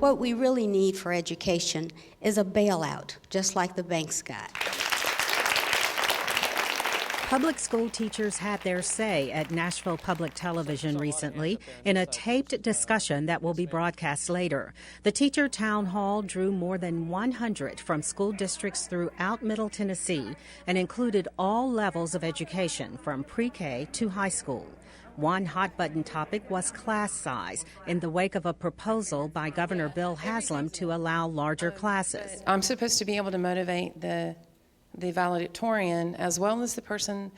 What we really need for education is a bailout, just like the banks got. Public school teachers had their say at Nashville Public Television recently in a taped discussion that will be broadcast later. The teacher town hall drew more than 100 from school districts throughout Middle Tennessee and included all levels of education from pre-K to high school. One hot-button topic was class size in the wake of a proposal by Governor Bill Haslam to allow larger classes. I'm supposed to be able to motivate the valedictorian as well as the person,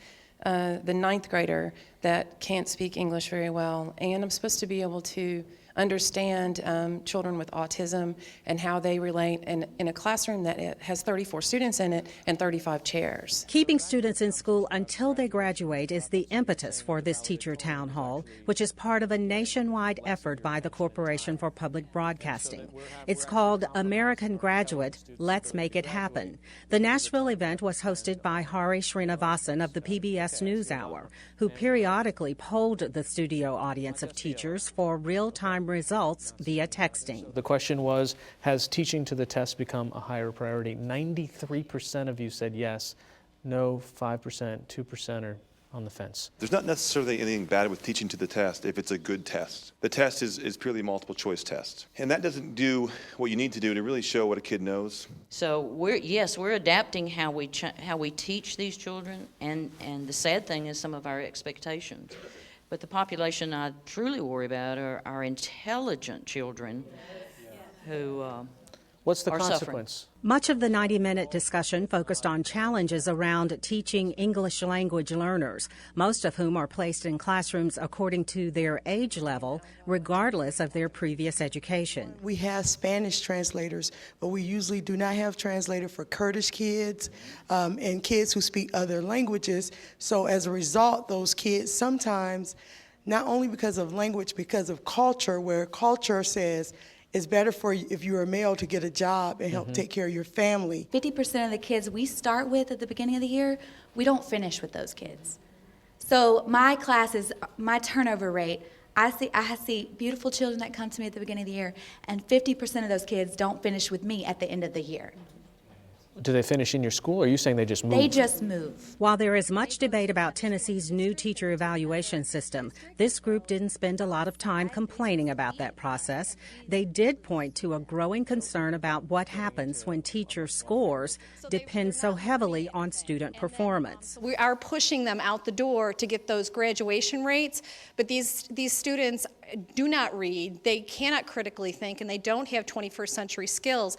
the ninth grader that can't speak English very well. And I'm supposed to be able to understand children with autism and how they relate in a classroom that it has 34 students in it and 35 chairs. Keeping students in school until they graduate is the impetus for this teacher town hall, which is part of a nationwide effort by the Corporation for Public Broadcasting. It's called American Graduate, Let's Make It Happen. The Nashville event was hosted by Hari Srinivasan of the PBS NewsHour, who periodically polled the studio audience of teachers for real-time results via texting. The question was, has teaching to the test become a higher priority? 93% of you said yes, no 5%, 2% are on the fence. There's not necessarily anything bad with teaching to the test if it's a good test. The test is purely multiple choice test. And that doesn't do what you need to do to really show what a kid knows. So we're adapting how we teach these children, and the sad thing is some of our expectations. But the population I truly worry about are our intelligent children who What's the are consequence? suffering. Much of the 90-minute discussion focused on challenges around teaching English language learners, most of whom are placed in classrooms according to their age level, regardless of their previous education. We have Spanish translators, but we usually do not have translators for Kurdish kids and kids who speak other languages. So as a result, those kids sometimes, not only because of language, because of culture, where culture says, it's better for you if you're a male to get a job and help take care of your family. 50% of the kids we start with at the beginning of the year, we don't finish with those kids. So my classes, my turnover rate, I see beautiful children that come to me at the beginning of the year, and 50% of those kids don't finish with me at the end of the year. Do they finish in your school, or are you saying they just move? They just move. While there is much debate about Tennessee's new teacher evaluation system, this group didn't spend a lot of time complaining about that process. They did point to a growing concern about what happens when teacher scores depend so heavily on student performance. We are pushing them out the door to get those graduation rates, but these students do not read, they cannot critically think, and they don't have 21st century skills.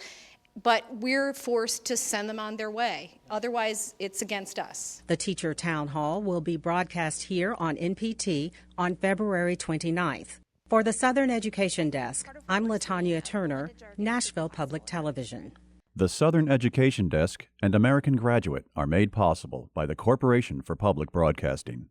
But we're forced to send them on their way. Otherwise, it's against us. The Teacher Town Hall will be broadcast here on NPT on February 29th. For the Southern Education Desk, I'm LaTanya Turner, Nashville Public Television. The Southern Education Desk and American Graduate are made possible by the Corporation for Public Broadcasting.